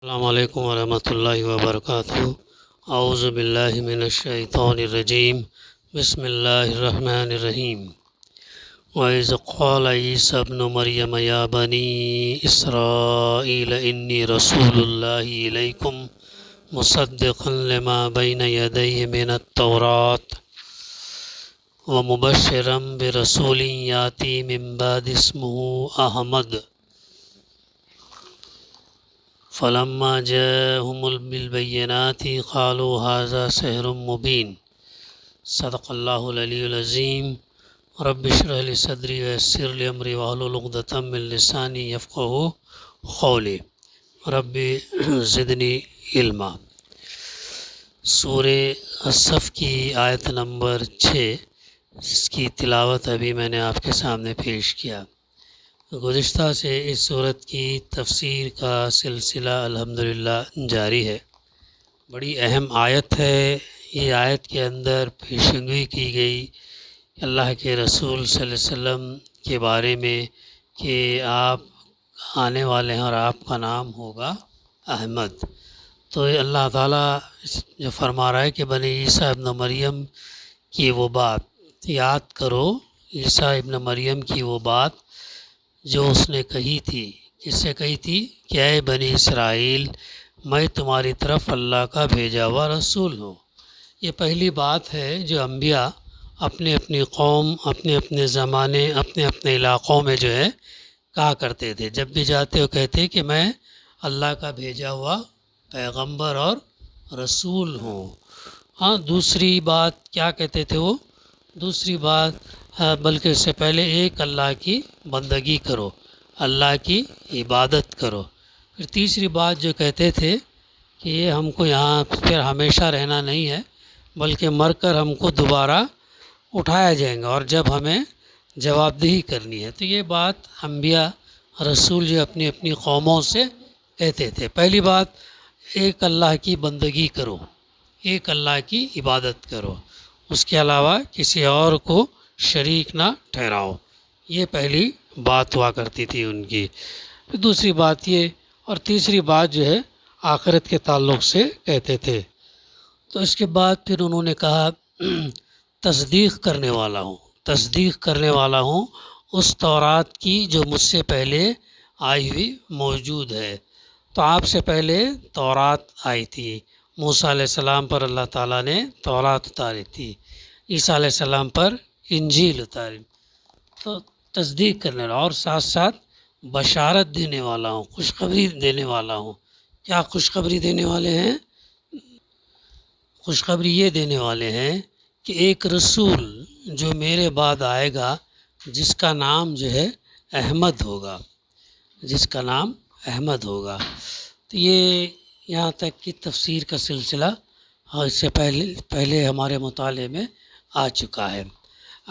السلام علیکم ورحمۃ اللہ وبرکاتہ۔ اعوذ باللہ من الشیطان الرجیم، بسم اللہ الرحمن الرحیم۔ وَإِذْ قَالَ عِيسَى ابْنُ مَرْيَمَ يَا بَنِي إِسْرَائِيلَ إِنِّي رَسُولُ اللَّهِ إِلَيْكُمْ مُصَدِّقًا لِمَا بَيْنَ يَدَيَّ مِنَ التَّوْرَاةِ وَمُبَشِّرًا بِرَسُولٍ يَأْتِي مِن بَعْدِهِ اسْمُهُ أَحْمَدُ فلما جاءهم بالبينات قالوا هذا سحر مبين۔ صدق اللہ العلی العظیم۔ رب اشرح لي صدری ويسر لي امری واحلل عقدۃ من لسانی یفقہوا قولی۔ رب زدنی علما۔ سورہ الصف کی آیت نمبر 6، جس کی تلاوت ابھی میں نے آپ کے سامنے پیش کیا۔ گزشتہ سے اس صورت کی تفسیر کا سلسلہ الحمدللہ جاری ہے۔ بڑی اہم آیت ہے۔ یہ آیت کے اندر پیشنگوئی کی گئی اللہ کے رسول صلی اللہ علیہ وسلم کے بارے میں کہ آپ آنے والے ہیں اور آپ کا نام ہوگا احمد۔ تو اللہ تعالیٰ جو فرما رہا ہے کہ بنی عیسیٰ ابن مریم کی وہ بات یاد کرو، عیسیٰ ابن مریم کی وہ بات جو اس نے کہی تھی۔ کس سے کہی تھی؟ کہ اے بنی اسرائیل، میں تمہاری طرف اللہ کا بھیجا ہوا رسول ہوں۔ یہ پہلی بات ہے جو انبیاء اپنے اپنی قوم، اپنے اپنے زمانے، اپنے اپنے علاقوں میں جو ہے کہا کرتے تھے۔ جب بھی جاتے وہ کہتے کہ میں اللہ کا بھیجا ہوا پیغمبر اور رسول ہوں۔ ہاں، دوسری بات کیا کہتے تھے وہ؟ دوسری بات بلکہ اس سے پہلے ایک اللہ کی بندگی کرو، اللہ کی عبادت کرو۔ پھر تیسری بات جو کہتے تھے کہ یہ ہم کو یہاں پھر ہمیشہ رہنا نہیں ہے، بلکہ مر کر ہم کو دوبارہ اٹھایا جائیں گا اور جب ہمیں جواب دہی کرنی ہے۔ تو یہ بات انبیاء رسول جو اپنی اپنی قوموں سے کہتے تھے۔ پہلی بات، ایک اللہ کی بندگی کرو، ایک اللہ کی عبادت کرو، اس کے علاوہ کسی اور کو شریک نہ ٹھہراؤ۔ یہ پہلی بات ہوا کرتی تھی ان کی۔ پھر دوسری بات یہ، اور تیسری بات جو ہے آخرت کے تعلق سے کہتے تھے۔ تو اس کے بعد پھر انہوں نے کہا تصدیق کرنے والا ہوں، تصدیق کرنے والا ہوں اس تورات کی جو مجھ سے پہلے آئی ہوئی موجود ہے۔ تو آپ سے پہلے تورات آئی تھی، موسیٰ علیہ السلام پر اللہ تعالیٰ نے تورات اتاری تھی، عیسیٰ علیہ السلام پر انجیل اتاری۔ تو تصدیق کرنے والا اور ساتھ ساتھ بشارت دینے والا ہوں، خوشخبری دینے والا ہوں۔ کیا خوشخبری دینے والے ہیں؟ خوشخبری یہ دینے والے ہیں کہ ایک رسول جو میرے بعد آئے گا، جس کا نام جو ہے احمد ہوگا، جس کا نام احمد ہوگا۔ تو یہ یہاں تک کی تفسیر کا سلسلہ اور اس سے پہلے ہمارے مطالعے میں آ چکا ہے۔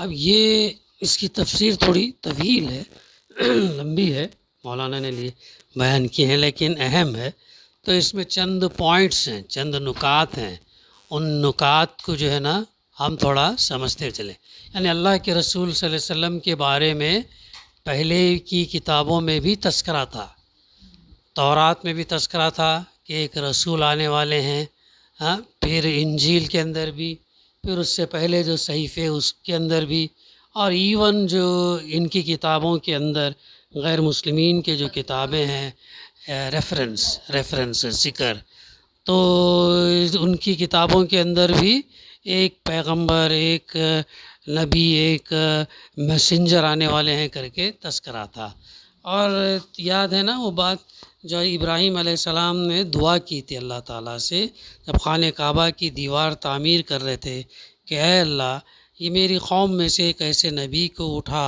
اب یہ اس کی تفسیر تھوڑی طویل ہے، لمبی ہے، مولانا نے لیے بیان کی ہیں، لیکن اہم ہے۔ تو اس میں چند پوائنٹس ہیں، چند نکات ہیں، ان نکات کو جو ہے نا ہم تھوڑا سمجھتے چلیں۔ یعنی اللہ کے رسول صلی اللہ علیہ وسلم کے بارے میں پہلے کی کتابوں میں بھی تذکرہ تھا، تورات میں بھی تذکرہ تھا کہ ایک رسول آنے والے ہیں، ہاں، پھر انجیل کے اندر بھی، پھر اس سے پہلے جو صحیفے اس کے اندر بھی، اور ایون جو ان کی کتابوں کے اندر غیر مسلمین کے جو کتابیں ہیں ریفرنس ذکر، تو ان کی کتابوں کے اندر بھی ایک پیغمبر، ایک نبی، ایک میسنجر آنے والے ہیں کر کے تذکرہ تھا۔ اور یاد ہے نا وہ بات جو ابراہیم علیہ السلام نے دعا کی تھی اللہ تعالیٰ سے جب خانہ کعبہ کی دیوار تعمیر کر رہے تھے کہ اے اللہ، یہ میری قوم میں سے ایک ایسے نبی کو اٹھا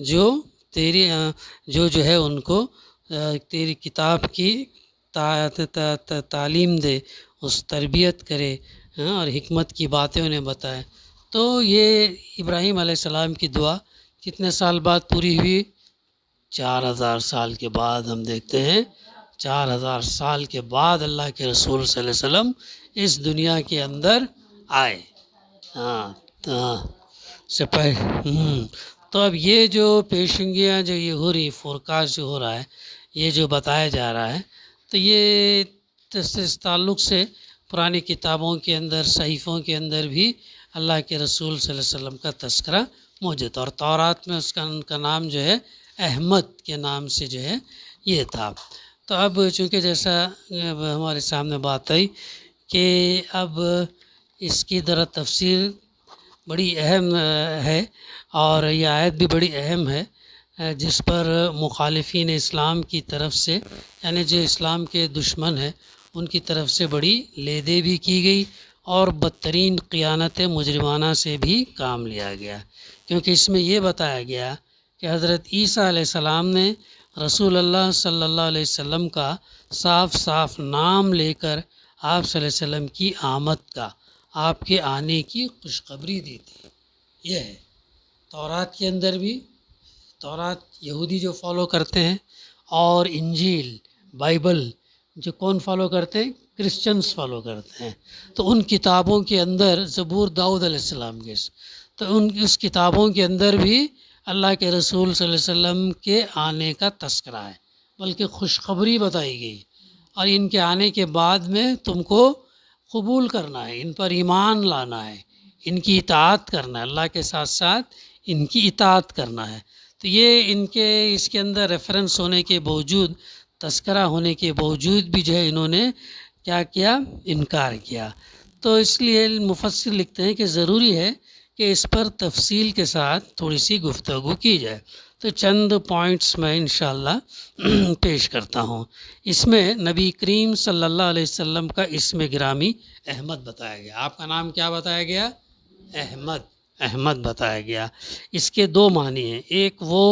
جو تیری جو ہے ان کو تیری کتاب کی تعلیم دے، اس تربیت کرے، اور حکمت کی باتیں انہیں بتائے۔ تو یہ ابراہیم علیہ السلام کی دعا کتنے سال بعد پوری ہوئی؟ 4000 سال کے بعد ہم دیکھتے ہیں 4000 سال کے بعد اللہ کے رسول صلی اللہ علیہ وسلم اس دنیا کے اندر آئے۔ تو اب یہ جو پیشنگیاں جو یہ ہو رہی، فورکاسٹ جو ہو رہا ہے، یہ جو بتایا جا رہا ہے، تو یہ اس تعلق سے پرانی کتابوں کے اندر، صحیفوں کے اندر بھی اللہ کے رسول صلی اللہ علیہ وسلم کا تذکرہ موجود، اور تورات میں ان کا نام جو ہے احمد کے نام سے جو ہے یہ تھا۔ تو اب چونکہ جیسا ہمارے سامنے بات آئی کہ اب اس کی ذرا تفسیر بڑی اہم ہے، اور یہ آیت بھی بڑی اہم ہے، جس پر مخالفین اسلام کی طرف سے، یعنی جو اسلام کے دشمن ہیں، ان کی طرف سے بڑی لیدے بھی کی گئی، اور بدترین خیانت مجرمانہ سے بھی کام لیا گیا، کیونکہ اس میں یہ بتایا گیا کہ حضرت عیسیٰ علیہ السلام نے رسول اللہ صلی اللہ علیہ وسلم کا صاف صاف نام لے کر آپ صلی اللہ علیہ وسلم کی آمد کا، آپ کے آنے کی خوشخبری دی تھی۔ یہ ہے تورات کے اندر بھی، تورات یہودی جو فالو کرتے ہیں، اور انجیل بائبل جو کون فالو کرتے ہیں؟ کرسچنز فالو کرتے ہیں۔ تو ان کتابوں کے اندر، زبور داؤد علیہ السلام کے، تو اس کتابوں کے اندر بھی اللہ کے رسول صلی اللہ علیہ وسلم کے آنے کا تذکرہ ہے، بلکہ خوشخبری بتائی گئی، اور ان کے آنے کے بعد میں تم کو قبول کرنا ہے، ان پر ایمان لانا ہے، ان کی اطاعت کرنا ہے، اللہ کے ساتھ ساتھ ان کی اطاعت کرنا ہے۔ تو یہ ان کے اس کے اندر ریفرنس ہونے کے باوجود، تذکرہ ہونے کے باوجود بھی جو ہے انہوں نے کیا کیا؟ انکار کیا۔ تو اس لیے مفسر لکھتے ہیں کہ ضروری ہے کہ اس پر تفصیل کے ساتھ تھوڑی سی گفتگو کی جائے۔ تو چند پوائنٹس میں انشاءاللہ پیش کرتا ہوں۔ اس میں نبی کریم صلی اللہ علیہ وسلم کا اسم گرامی احمد بتایا گیا۔ آپ کا نام کیا بتایا گیا؟ احمد بتایا گیا۔ اس کے دو معنی ہیں، ایک وہ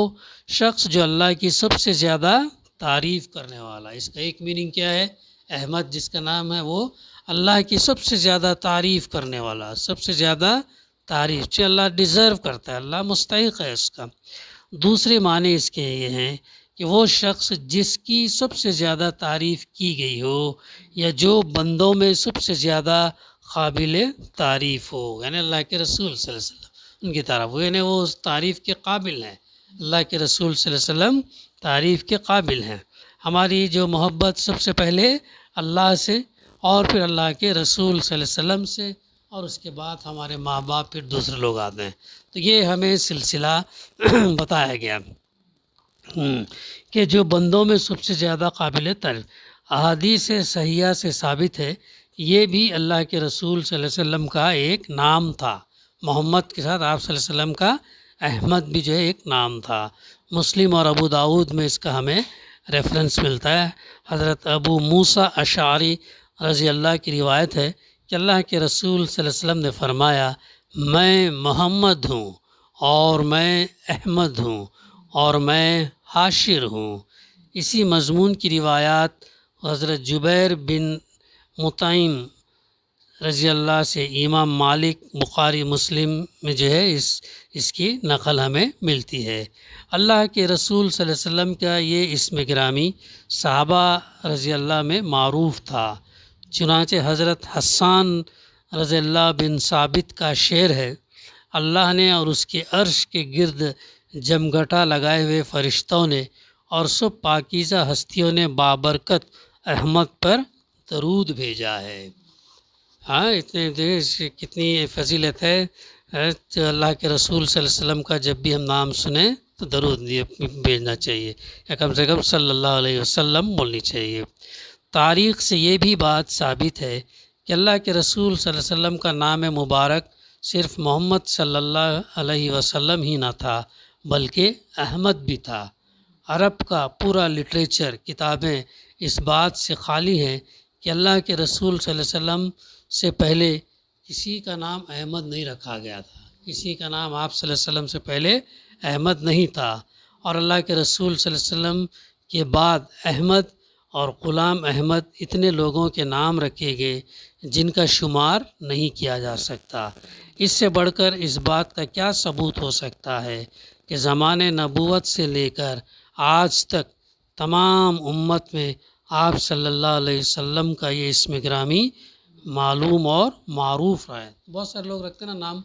شخص جو اللہ کی سب سے زیادہ تعریف کرنے والا، اس کا ایک میننگ کیا ہے؟ احمد جس کا نام ہے وہ اللہ کی سب سے زیادہ تعریف کرنے والا، سب سے زیادہ تعریف جو اللہ ڈیزرو کرتا ہے، اللہ مستحق ہے اس کا۔ دوسرے معنی اس کے یہ ہیں کہ وہ شخص جس کی سب سے زیادہ تعریف کی گئی ہو، یا جو بندوں میں سب سے زیادہ قابل تعریف ہو، یعنی اللہ کے رسول صلی اللہ علیہ وسلم ان کی طرف ہو، یعنی وہ اس تعریف کے قابل ہیں، اللہ کے رسول صلی اللہ علیہ وسلم تعریف کے قابل ہیں۔ ہماری جو محبت سب سے پہلے اللہ سے، اور پھر اللہ کے رسول صلی اللہ علیہ وسلم سے، اور اس کے بعد ہمارے ماں باپ، پھر دوسرے لوگ آتے ہیں۔ تو یہ ہمیں سلسلہ بتایا گیا کہ جو بندوں میں سب سے زیادہ قابل تعریف، احادیث صحیحہ سے ثابت ہے، یہ بھی اللہ کے رسول صلی اللہ علیہ وسلم کا ایک نام تھا۔ محمد کے ساتھ آپ صلی اللہ علیہ وسلم کا احمد بھی جو ہے ایک نام تھا۔ مسلم اور ابو داؤد میں اس کا ہمیں ریفرنس ملتا ہے۔ حضرت ابو موسیٰ اشعری رضی اللہ کی روایت ہے کہ اللہ کے رسول صلی اللہ علیہ وسلم نے فرمایا، میں محمد ہوں، اور میں احمد ہوں، اور میں حاشر ہوں۔ اسی مضمون کی روایات حضرت جبیر بن مطعم رضی اللہ سے امام مالک، بخاری، مسلم میں جو ہے اس کی نقل ہمیں ملتی ہے۔ اللہ کے رسول صلی اللہ علیہ وسلم کا یہ اسم گرامی صحابہ رضی اللہ میں معروف تھا، چنانچہ حضرت حسان رضی اللہ بن ثابت کا شعر ہے، اللہ نے اور اس کے عرش کے گرد جمگھٹا لگائے ہوئے فرشتوں نے، اور سب پاکیزہ ہستیوں نے بابرکت احمد پر درود بھیجا ہے۔ ہاں، اتنے کتنی فضیلت ہے۔ تو اللہ کے رسول صلی اللہ علیہ وسلم کا جب بھی ہم نام سنیں تو درود بھیجنا چاہیے، یا کم سے کم صلی اللہ علیہ وسلم بولنی چاہیے۔ تاریخ سے یہ بھی بات ثابت ہے کہ اللہ کے رسول صلی اللہ علیہ وسلم کا نام مبارک صرف محمد صلی اللہ علیہ وسلم ہی نہ تھا، بلکہ احمد بھی تھا۔ عرب کا پورا لٹریچر، کتابیں اس بات سے خالی ہیں کہ اللہ کے رسول صلی اللہ علیہ وسلم سے پہلے کسی کا نام احمد نہیں رکھا گیا تھا، کسی کا نام آپ صلی اللہ علیہ وسلم سے پہلے احمد نہیں تھا، اور اللہ کے رسول صلی اللہ علیہ وسلم کے بعد احمد اور غلام احمد اتنے لوگوں کے نام رکھے گئے جن کا شمار نہیں کیا جا سکتا۔ اس سے بڑھ کر اس بات کا کیا ثبوت ہو سکتا ہے کہ زمانے نبوت سے لے کر آج تک تمام امت میں آپ صلی اللہ علیہ وسلم کا یہ اسم گرامی معلوم اور معروف رہا ہے۔ بہت سارے لوگ رکھتے ہیں نا نام،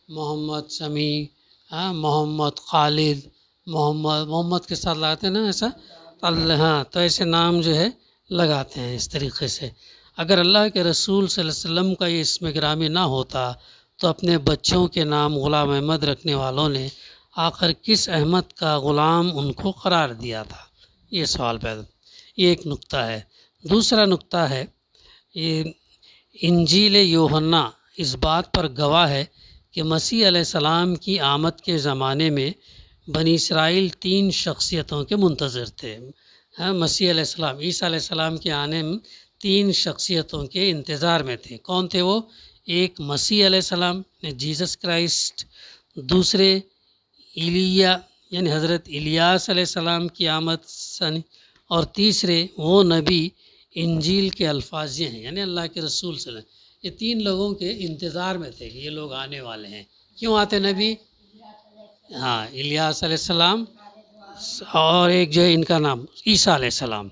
محمد سمیع، محمد خالد، محمد کے ساتھ لاتے ہیں نا ایسا، ہاں، تو ایسے نام جو ہے لگاتے ہیں اس طریقے سے۔ اگر اللہ کے رسول صلی اللہ علیہ وسلم کا یہ اسم گرامی نہ ہوتا تو اپنے بچوں کے نام غلام احمد رکھنے والوں نے آخر کس احمد کا غلام ان کو قرار دیا تھا؟ یہ سوال پیدا، یہ ایک نقطہ ہے۔ دوسرا نقطہ ہے، یہ انجیل یوحنا اس بات پر گواہ ہے کہ مسیح علیہ السلام کی آمد کے زمانے میں بنی اسرائیل 3 شخصیتوں کے منتظر تھے۔ مسیح علیہ السلام، عیسیٰ علیہ السلام کے آنے میں 3 شخصیتوں کے انتظار میں تھے۔ کون تھے وہ؟ ایک مسیح علیہ السلام جیزس کرائسٹ، دوسرے ایلیا یعنی حضرت الیاس علیہ السلام کی آمد ثانی، اور تیسرے وہ نبی انجیل کے الفاظ یہ ہیں یعنی اللہ کے رسول صلی اللہ علیہ وسلم۔ یہ 3 لوگوں کے انتظار میں تھے کہ یہ لوگ آنے والے ہیں۔ کیوں آتے نبی؟ ہاں، الیاس علیہ السلام اور ایک جو ہے ان کا نام عیسیٰ علیہ السلام،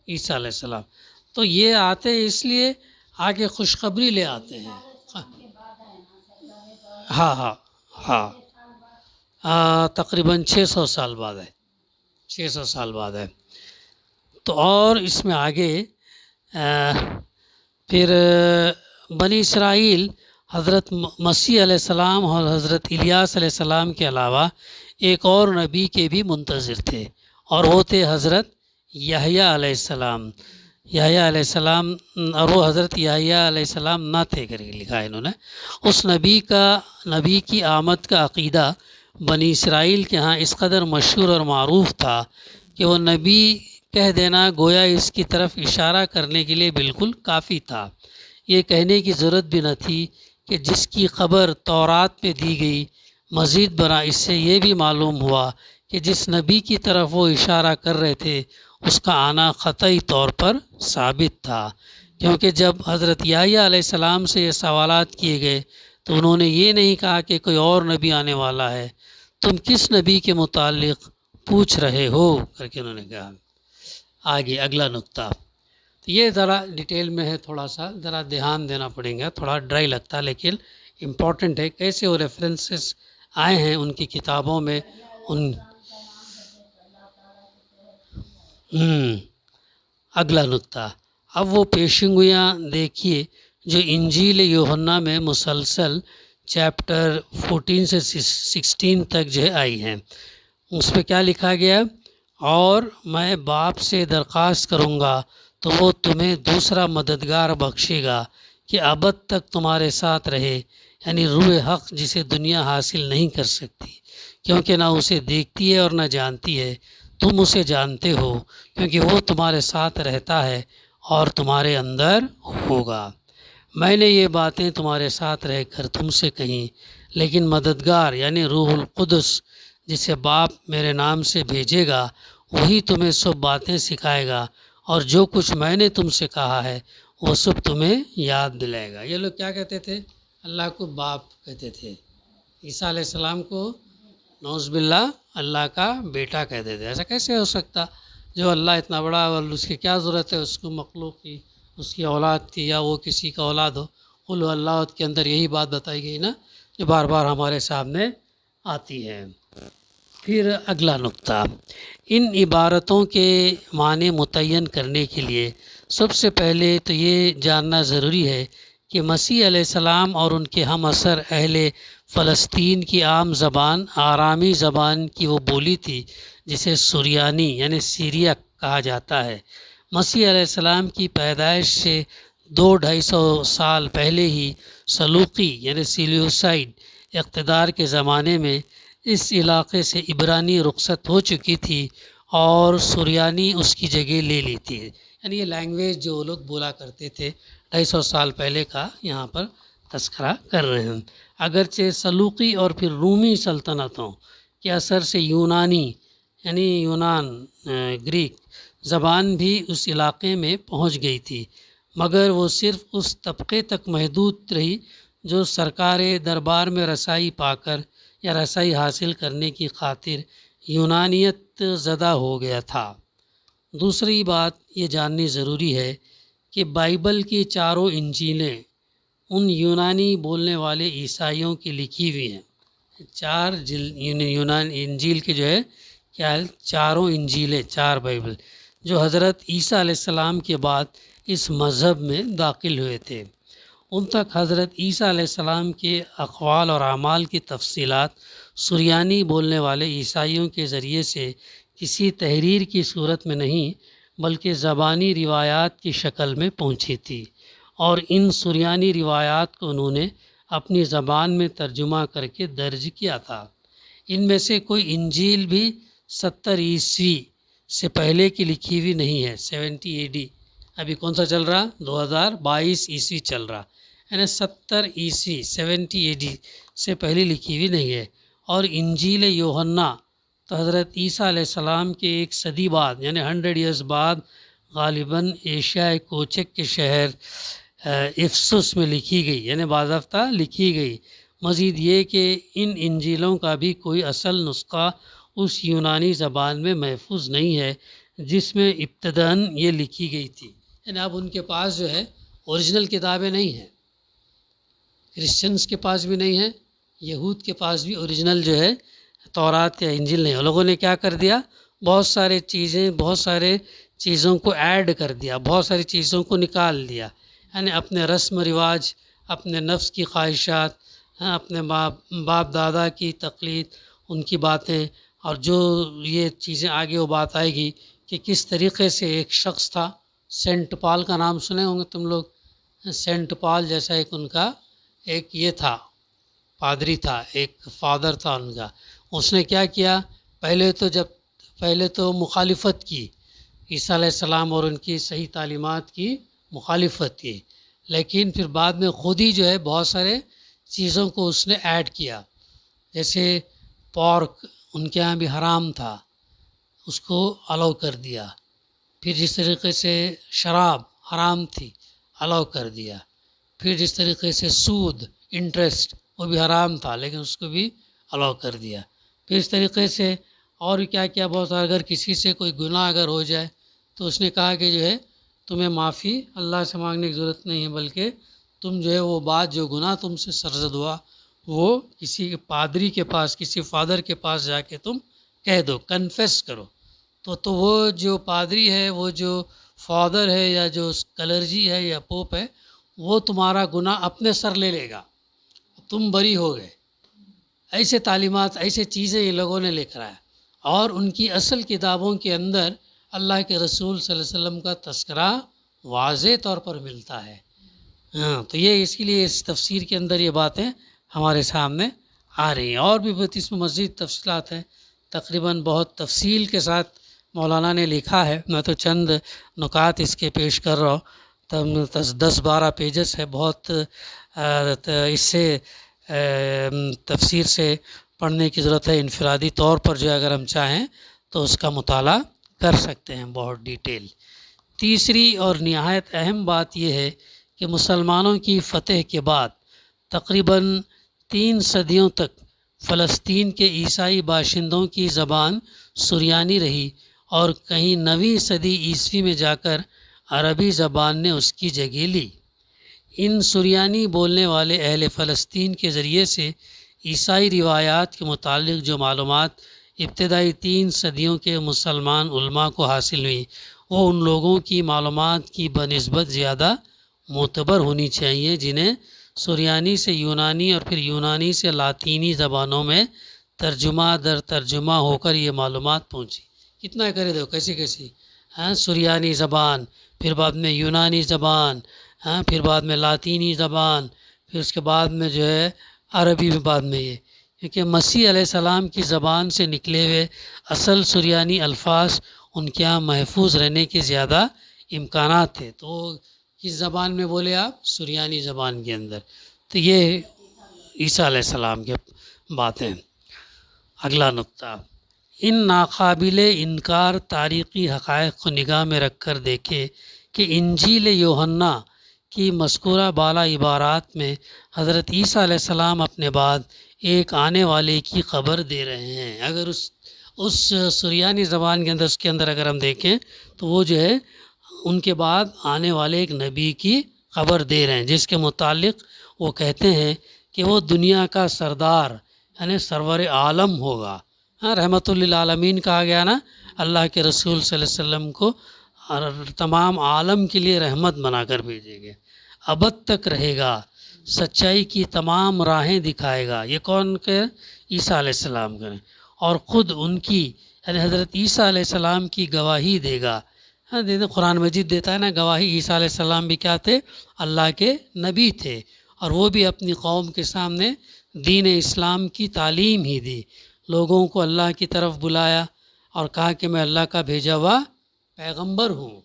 عیسیٰ علیہ السلام۔ تو یہ آتے اس لیے آگے خوشخبری لے آتے ہیں۔ ہاں ہاں ہاں، تقریباً 600 سال بعد ہے، 600 سال بعد ہے۔ تو اور اس میں آگے پھر بنی اسرائیل حضرت مسیح علیہ السلام اور حضرت الیاس علیہ السلام کے علاوہ ایک اور نبی کے بھی منتظر تھے، اور وہ تھے حضرت یحییٰ علیہ السلام۔ یحییٰ علیہ السلام، اور وہ حضرت یحییٰ علیہ السلام نہ تھے کر کے لکھا ہے انہوں نے۔ اس نبی کی آمد کا عقیدہ بنی اسرائیل کے ہاں اس قدر مشہور اور معروف تھا کہ وہ نبی کہہ دینا گویا اس کی طرف اشارہ کرنے کے لیے بالکل کافی تھا۔ یہ کہنے کی ضرورت بھی نہ تھی کہ جس کی خبر تورات میں دی گئی۔ مزید برآں اس سے یہ بھی معلوم ہوا کہ جس نبی کی طرف وہ اشارہ کر رہے تھے اس کا آنا قطعی طور پر ثابت تھا، کیونکہ جب حضرت یحییٰ علیہ السلام سے یہ سوالات کیے گئے تو انہوں نے یہ نہیں کہا کہ کوئی اور نبی آنے والا ہے، تم کس نبی کے متعلق پوچھ رہے ہو کر کے انہوں نے کہا۔ آگے اگلا نقطہ، تو یہ ذرا ڈیٹیل میں ہے، تھوڑا سا ذرا دھیان دینا پڑیں گا، تھوڑا ڈرائی لگتا ہے لیکن امپورٹنٹ ہے، کیسے وہ ریفرنسز آئے ہیں ان کی کتابوں میں ان۔ اگلا نقطہ، اب وہ پیشنگویاں دیکھیے جو انجیل یوحنا میں مسلسل چیپٹر 14 سے 16 تک جو ہے آئی ہیں۔ اس پہ کیا لکھا گیا؟ اور میں باپ سے درخواست کروں گا تو وہ تمہیں دوسرا مددگار بخشے گا کہ ابد تک تمہارے ساتھ رہے، یعنی روح حق جسے دنیا حاصل نہیں کر سکتی کیونکہ نہ اسے دیکھتی ہے اور نہ جانتی ہے، تم اسے جانتے ہو کیونکہ وہ تمہارے ساتھ رہتا ہے اور تمہارے اندر ہوگا۔ میں نے یہ باتیں تمہارے ساتھ رہ کر تم سے کہیں، لیکن مددگار یعنی روح القدس جسے باپ میرے نام سے بھیجے گا وہی تمہیں سب باتیں سکھائے گا اور جو کچھ میں نے تم سے کہا ہے وہ سب تمہیں یاد دلائے گا۔ یہ لوگ کیا کہتے تھے؟ اللہ کو باپ کہتے تھے، عیسیٰ علیہ السلام کو نعوذ باللہ اللہ کا بیٹا کہتے تھے۔ ایسا کیسے ہو سکتا؟ جو اللہ اتنا بڑا، اور اس کی کیا ضرورت ہے اس کو مخلوق کی، اس کی اولاد کی، یا وہ کسی کا اولاد ہو۔ قل هو اللہ کے اندر یہی بات بتائی گئی نا جو بار بار ہمارے سامنے آتی ہے۔ پھر اگلا نقطہ، ان عبارتوں کے معنی متعین کرنے کے لیے سب سے پہلے تو یہ جاننا ضروری ہے کہ مسیح علیہ السلام اور ان کے ہم عصر اہل فلسطین کی عام زبان آرامی زبان کی وہ بولی تھی جسے سریانی یعنی سیریا کہا جاتا ہے۔ مسیح علیہ السلام کی پیدائش سے 200-250 سال پہلے ہی سلوقی یعنی سیلیوسائڈ اقتدار کے زمانے میں اس علاقے سے عبرانی رخصت ہو چکی تھی اور سریانی اس کی جگہ لے لی تھی، یعنی یہ لینگویج جو لوگ بولا کرتے تھے 250 سال پہلے کا یہاں پر تذکرہ کر رہے ہیں۔ اگرچہ سلوقی اور پھر رومی سلطنتوں کے اثر سے یونانی یعنی یونان گریک زبان بھی اس علاقے میں پہنچ گئی تھی، مگر وہ صرف اس طبقے تک محدود رہی جو سرکار دربار میں رسائی پا کر یا رسائی حاصل کرنے کی خاطر یونانیت زدہ ہو گیا تھا۔ دوسری بات یہ جاننی ضروری ہے کہ بائبل کی 4 انجیلیں ان یونانی بولنے والے عیسائیوں کی لکھی ہوئی ہیں۔ 4 یونان انجیل کے جو ہے کیا ہے 4 انجیلیں، 4 بائبل جو حضرت عیسیٰ علیہ السلام کے بعد اس مذہب میں داخل ہوئے تھے۔ ان تک حضرت عیسیٰ علیہ السلام کے اقوال اور اعمال کی تفصیلات سریانی بولنے والے عیسائیوں کے ذریعے سے کسی تحریر کی صورت میں نہیں بلکہ زبانی روایات کی شکل میں پہنچی تھی، اور ان سریانی روایات کو انہوں نے اپنی زبان میں ترجمہ کر کے درج کیا تھا۔ ان میں سے کوئی انجیل بھی 70 عیسوی سے پہلے کی لکھی ہوئی نہیں ہے، 70 AD۔ ابھی کون سا چل رہا؟ 2022 عیسوی چل رہا، یعنی 70 عیسوی 70 AD سے پہلے لکھی ہوئی نہیں ہے۔ اور انجیل یوحنا تو حضرت عیسیٰ علیہ السلام کے ایک صدی بعد یعنی 100 ایئرز بعد غالباً ایشیا کوچک کے شہر افسس میں لکھی گئی، یعنی باضابطہ لکھی گئی۔ مزید یہ کہ ان انجیلوں کا بھی کوئی اصل نسخہ اس یونانی زبان میں محفوظ نہیں ہے جس میں ابتداً یہ لکھی گئی تھی، یعنی اب ان کے پاس جو ہے اوریجنل کتابیں نہیں ہیں، کرسچنس کے پاس بھی نہیں ہیں، یہود کے پاس بھی اوریجنل جو ہے تورات یا انجیل نہیں۔ لوگوں نے کیا کر دیا؟ بہت سارے چیزوں کو ایڈ کر دیا، بہت ساری چیزوں کو نکال دیا، یعنی اپنے رسم و رواج، اپنے نفس کی خواہشات، اپنے باپ دادا کی تقلید، ان کی باتیں، اور جو یہ چیزیں آگے وہ بات آئے گی کہ کس طریقے سے ایک شخص تھا، سینٹ پال کا نام سنے ہوں گے تم لوگ، سینٹ پال جیسا ایک ان کا ایک یہ تھا، پادری تھا، ایک فادر تھا ان کا۔ اس نے کیا کیا؟ پہلے تو مخالفت کی، عیسیٰ علیہ السلام اور ان کی صحیح تعلیمات کی مخالفت کی، لیکن پھر بعد میں خود ہی جو ہے بہت سارے چیزوں کو اس نے ایڈ کیا، جیسے پورک ان کے ہاں بھی حرام تھا، اس کو الاؤ کر دیا۔ پھر جس طریقے سے شراب حرام تھی، الاؤ کر دیا۔ پھر جس طریقے سے سود، انٹرسٹ، وہ بھی حرام تھا لیکن اس کو بھی الاؤ کر دیا۔ پھر اس طریقے سے اور کیا کیا بہت سارا، اگر کسی سے کوئی گناہ اگر ہو جائے تو اس نے کہا کہ جو ہے تمہیں معافی اللہ سے مانگنے کی ضرورت نہیں ہے، بلکہ تم جو ہے وہ بات، جو گناہ تم سے سرزد ہوا، وہ کسی پادری کے پاس، کسی فادر کے پاس جا کے تم کہہ دو، کنفیس کرو۔ تو وہ جو پادری ہے، وہ جو فادر ہے یا جو کلرجی ہے یا پوپ ہے، وہ تمہارا گناہ اپنے سر لے لے گا، تم بری ہو گئے۔ ایسے تعلیمات، ایسے چیزیں یہ لوگوں نے لے کر آیا، اور ان کی اصل کتابوں کے اندر اللہ کے رسول صلی اللہ علیہ وسلم کا تذکرہ واضح طور پر ملتا ہے۔ تو یہ اس کے لیے اس تفسیر کے اندر یہ باتیں ہمارے سامنے آ رہی ہیں، اور بھی بہت اس میں مزید تفصیلات ہیں، تقریباً بہت تفصیل کے ساتھ مولانا نے لکھا ہے۔ میں تو چند نکات اس کے پیش کر رہا ہوں، تب 10-12 پیجز ہے، بہت اس سے تفسیر سے پڑھنے کی ضرورت ہے۔ انفرادی طور پر جو اگر ہم چاہیں تو اس کا مطالعہ کر سکتے ہیں بہت ڈیٹیل۔ تیسری اور نہایت اہم بات یہ ہے کہ مسلمانوں کی فتح کے بعد تقریباً 3 صدیوں تک فلسطین کے عیسائی باشندوں کی زبان سریانی رہی، اور کہیں 9ویں صدی عیسوی میں جا کر عربی زبان نے اس کی جگہ لی۔ ان سریانی بولنے والے اہل فلسطین کے ذریعے سے عیسائی روایات کے متعلق جو معلومات ابتدائی 3 صدیوں کے مسلمان علماء کو حاصل ہوئی، وہ ان لوگوں کی معلومات کی بنسبت زیادہ معتبر ہونی چاہیے جنہیں سریانی سے یونانی اور پھر یونانی سے لاطینی زبانوں میں ترجمہ در ترجمہ ہو کر یہ معلومات پہنچی۔ کتنا کرے دو، کیسی سریانی زبان، پھر بعد میں یونانی زبان، پھر بعد میں لاطینی زبان، پھر اس کے بعد میں جو ہے عربی میں بعد میں یہ، کیونکہ مسیح علیہ السلام کی زبان سے نکلے ہوئے اصل سریانی الفاظ ان کے یہاں محفوظ رہنے کے زیادہ امکانات تھے، تو کس زبان میں بولے آپ؟ سریانی زبان کے اندر۔ تو یہ عیسیٰ علیہ السلام کی باتیں۔ اگلا نقطہ، ان ناقابل انکار تاریخی حقائق کو نگاہ میں رکھ کر دیکھے کہ انجیل یوحنا کی مذکورہ بالا عبارات میں حضرت عیسیٰ علیہ السلام اپنے بعد ایک آنے والے کی خبر دے رہے ہیں۔ اگر اس سریانی زبان کے اندر اگر ہم دیکھیں تو وہ جو ہے ان کے بعد آنے والے ایک نبی کی خبر دے رہے ہیں، جس کے متعلق وہ کہتے ہیں کہ وہ دنیا کا سردار یعنی سرور عالم ہوگا۔ رحمت للعالمین کہا گیا نا، اللہ کے رسول صلی اللہ علیہ وسلم کو اور تمام عالم کے لیے رحمت بنا کر بھیجے گئے، ابد تک رہے گا، سچائی کی تمام راہیں دکھائے گا۔ یہ کون کہ عیسیٰ علیہ السلام کریں، اور خود ان کی یعنی حضرت عیسیٰ علیہ السلام کی گواہی دے گا۔ ہاں قرآن مجید دیتا ہے نا گواہی، عیسیٰ علیہ السلام بھی کیا تھے؟ اللہ کے نبی تھے، اور وہ بھی اپنی قوم کے سامنے دین اسلام کی تعلیم ہی دی، لوگوں کو اللہ کی طرف بلایا اور کہا کہ میں اللہ کا بھیجا ہوا پیغمبر ہوں۔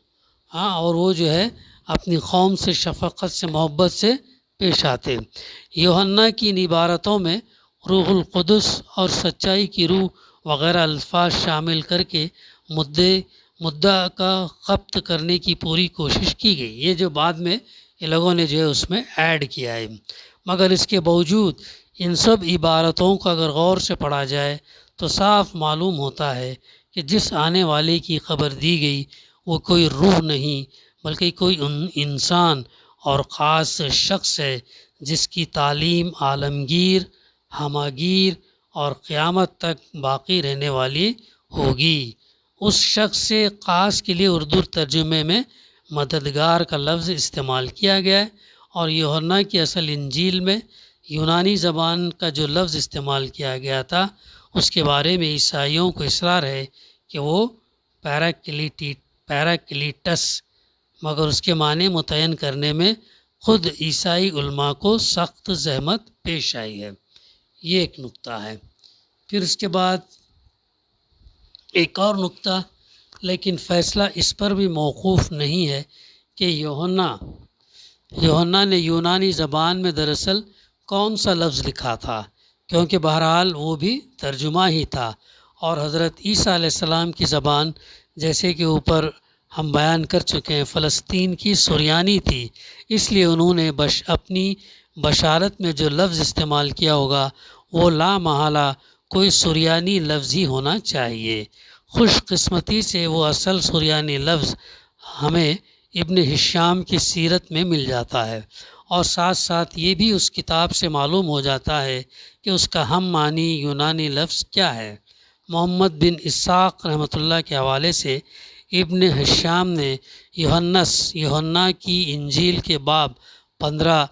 ہاں، اور وہ جو ہے اپنی قوم سے شفقت سے محبت سے پیش آتے۔ یوحنا کی ان عبارتوں میں روح القدس اور سچائی کی روح وغیرہ الفاظ شامل کر کے مدعا کا ضبط کرنے کی پوری کوشش کی گئی۔ یہ جو بعد میں یہ لوگوں نے جو ہے اس میں ایڈ کیا ہے، مگر اس کے باوجود ان سب عبارتوں کو اگر غور سے پڑھا جائے تو صاف معلوم ہوتا ہے کہ جس آنے والے کی خبر دی گئی وہ کوئی روح نہیں بلکہ کوئی انسان اور خاص شخص ہے جس کی تعلیم عالمگیر، ہماگیر اور قیامت تک باقی رہنے والی ہوگی۔ اس شخص سے خاص کے لیے اردو ترجمے میں مددگار کا لفظ استعمال کیا گیا ہے، اور یوحنا کی اصل انجیل میں یونانی زبان کا جو لفظ استعمال کیا گیا تھا اس کے بارے میں عیسائیوں کو اصرار ہے کہ وہ پیراکلیٹس، مگر اس کے معنی متعین کرنے میں خود عیسائی علماء کو سخت زحمت پیش آئی ہے۔ یہ ایک نقطہ ہے۔ پھر اس کے بعد ایک اور نقطہ، لیکن فیصلہ اس پر بھی موقوف نہیں ہے کہ یوحنا نے یونانی زبان میں دراصل کون سا لفظ لکھا تھا، کیونکہ بہرحال وہ بھی ترجمہ ہی تھا، اور حضرت عیسیٰ علیہ السلام کی زبان جیسے کہ اوپر ہم بیان کر چکے ہیں فلسطین کی سریانی تھی، اس لیے انہوں نے اپنی بشارت میں جو لفظ استعمال کیا ہوگا وہ لا محالہ کوئی سریانی لفظ ہی ہونا چاہیے۔ خوش قسمتی سے وہ اصل سریانی لفظ ہمیں ابن ہشام کی سیرت میں مل جاتا ہے، اور ساتھ ساتھ یہ بھی اس کتاب سے معلوم ہو جاتا ہے کہ اس کا ہم معنی یونانی لفظ کیا ہے۔ محمد بن اسحاق رحمۃ اللہ کے حوالے سے ابن ہشام نے یوحنا کی انجیل کے باب 15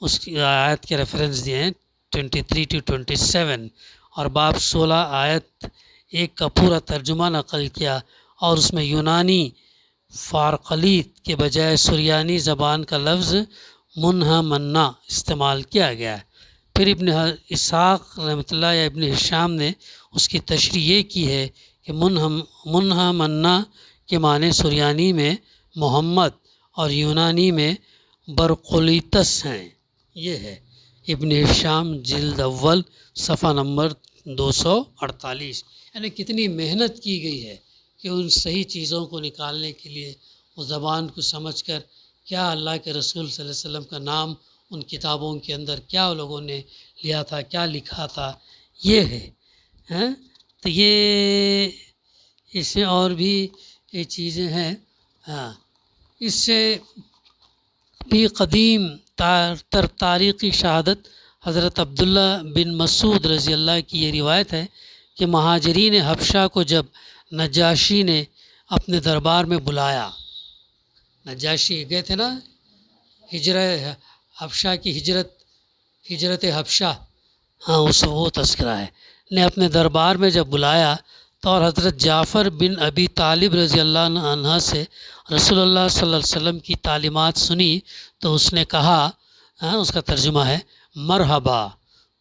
اس کی آیت کے ریفرنس دیے ہیں 23-27، اور باب 16 آیت 1 کا پورا ترجمہ نقل کیا، اور اس میں یونانی فارقلیت کے بجائے سریانی زبان کا لفظ منہمنا استعمال کیا گیا ہے۔ پھر ابن اسحاق رحمۃ اللہ یا ابن ہشام نے اس کی تشریح یہ کی ہے کہ منہمنا کے معنی سریانی میں محمد اور یونانی میں برقلیتس ہیں۔ یہ ہے ابن ہشام جلد اول صفحہ نمبر 248۔ یعنی کتنی محنت کی گئی ہے کہ ان صحیح چیزوں کو نکالنے کے لیے اس زبان کو سمجھ کر کیا اللہ کے رسول صلی اللہ علیہ وسلم کا نام ان کتابوں کے اندر کیا لوگوں نے لیا تھا، کیا لکھا تھا، یہ ہے۔ تو یہ اس سے اور بھی یہ چیزیں ہیں۔ ہاں، اس سے بھی قدیم تر تاریخی شہادت حضرت عبداللہ بن مسعود رضی اللہ کی یہ روایت ہے کہ مہاجرین حبشہ کو جب نجاشی نے اپنے دربار میں بلایا، نجاشی گئے تھے نا حبشہ کی ہجرت حبشہ، ہاں وہ تذکرہ ہے، نے اپنے دربار میں جب بلایا تو اور حضرت جعفر بن ابی طالب رضی اللہ عنہ سے رسول اللہ صلی اللہ علیہ وسلم کی تعلیمات سنی تو اس نے کہا، اس کا ترجمہ ہے، مرحبا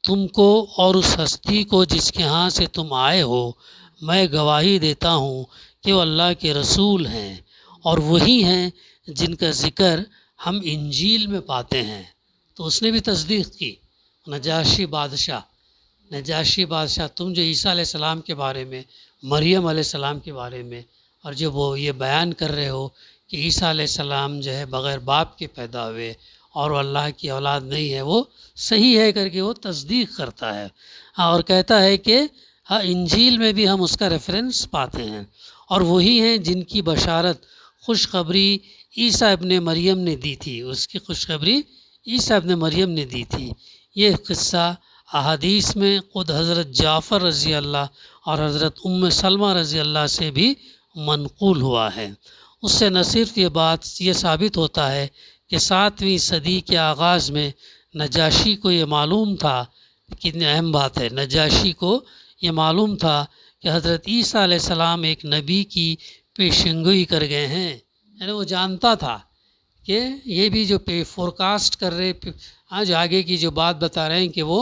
تم کو اور اس ہستی کو جس کے ہاں سے تم آئے ہو، میں گواہی دیتا ہوں کہ وہ اللہ کے رسول ہیں، اور وہی ہیں جن کا ذکر ہم انجیل میں پاتے ہیں۔ تو اس نے بھی تصدیق کی، نجاشی بادشاہ تم جو عیسیٰ علیہ السلام کے بارے میں، مریم علیہ السلام کے بارے میں، اور جب وہ یہ بیان کر رہے ہو کہ عیسیٰ علیہ السلام جو ہے بغیر باپ کے پیدا ہوئے اور وہ اللہ کی اولاد نہیں ہے، وہ صحیح ہے کر کے وہ تصدیق کرتا ہے، اور کہتا ہے کہ ہاں انجیل میں بھی ہم اس کا ریفرنس پاتے ہیں، اور وہی ہیں جن کی بشارت خوشخبری عیسیٰ ابن مریم نے دی تھی، اس کی خوشخبری عیسیٰ ابن مریم نے دی تھی۔ یہ قصہ احادیث میں خود حضرت جعفر رضی اللہ اور حضرت سلمہ رضی اللہ سے بھی منقول ہوا ہے۔ اس سے نہ صرف یہ ثابت ہوتا ہے کہ 7ویں صدی کے آغاز میں نجاشی کو یہ معلوم تھا، کتنی اہم بات ہے، نجاشی کو یہ معلوم تھا کہ حضرت عیسیٰ علیہ السلام ایک نبی کی پیشنگوئی کر گئے ہیں، یعنی وہ جانتا تھا کہ یہ بھی جو فورکاسٹ کر رہے آج آگے کی جو بات بتا رہے ہیں کہ وہ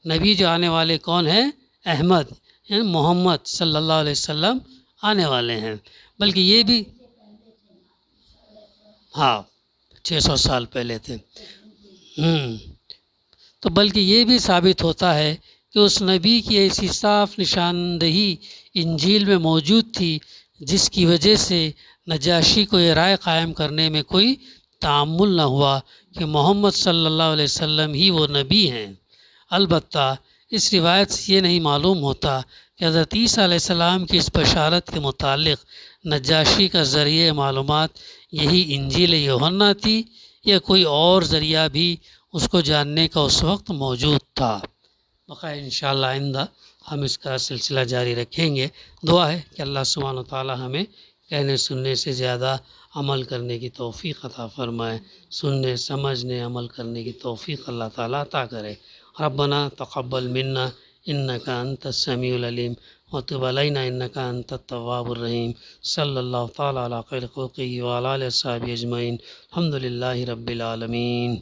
نبی جو آنے والے کون ہیں، احمد یعنی محمد صلی اللہ علیہ وسلم آنے والے ہیں، بلکہ یہ بھی ہاں 600 سال پہلے تھے۔ تو بلکہ یہ بھی ثابت ہوتا ہے کہ اس نبی کی ایسی صاف نشاندہی انجیل میں موجود تھی جس کی وجہ سے نجاشی کو یہ رائے قائم کرنے میں کوئی تعامل نہ ہوا کہ محمد صلی اللہ علیہ وسلم ہی وہ نبی ہیں۔ البتہ اس روایت سے یہ نہیں معلوم ہوتا کہ حضرت عیسیٰ علیہ السلام کی اس بشارت کے متعلق نجاشی کا ذریعہ معلومات یہی انجیل یوحنا تھی یا کوئی اور ذریعہ بھی اس کو جاننے کا اس وقت موجود تھا۔ بقائے انشاءاللہ آئندہ ہم اس کا سلسلہ جاری رکھیں گے۔ دعا ہے کہ اللہ سبحانہ وتعالی ہمیں کہنے سننے سے زیادہ عمل کرنے کی توفیق عطا فرمائے، سننے سمجھنے عمل کرنے کی توفیق اللہ تعالیٰ عطا کرے۔ ربنا تقبل منا انک انت السمیع العلیم وتب علینا انک انت التواب الرحیم۔ صلی اللہ تعالیٰ علی خیر خلقہ وعلی آلہ وصحبہ اجمعین۔ الحمد للہ رب العالمین۔